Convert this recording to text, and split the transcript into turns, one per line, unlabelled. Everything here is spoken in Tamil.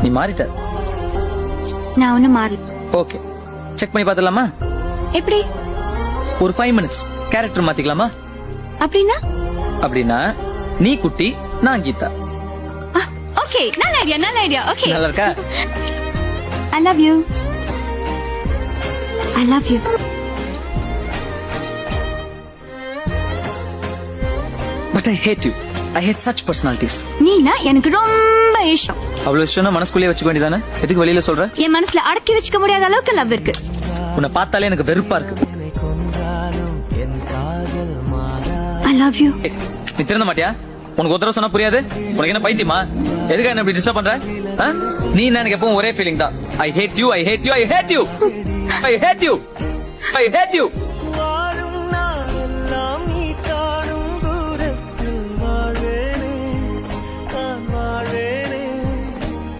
நீ மாறிட்ட.
நான் ஒன்னும் மாறல.
ஓகே, செக் பண்ணி பாத்துலாமா?
எப்படி?
ஒரு 5 minutes கேரக்டர் மாத்திக்கலாமா?
அப்படின்னா?
அப்படின்னா நீ குட்டி, நான் கீதா.
ஓகே, நல்ல ஐடியா. ஓகே,
நல்லா இருக்கா?
I love you.
But I hate you. I hate such personalities.
நீனா எனக்கு ரொம்ப இஷ்டம்.
அவ்வளவு இஷ்டம்னா மனசுக்குள்ளே வச்சுக்க வேண்டியதானே? எதுக்கு வெளியில சொல்ற?
என் மனசுல அடக்கி வச்சுக்க முடியாத அளவுக்கு லவ் இருக்கு.
உன்னை பார்த்தாலே எனக்கு வெறுப்பா இருக்கு.
I love you.
நீ திருந்த மாட்டியா? உனக்கு ஒரு தடவை சொன்னா புரியாது? உனக்கு என்ன பைத்தியமா? எதுக்கு என்ன இப்படி டிஸ்டர்ப் பண்ற? நீ எனக்கு எப்பவும் ஒரே ஃபீலிங் தான். I hate you.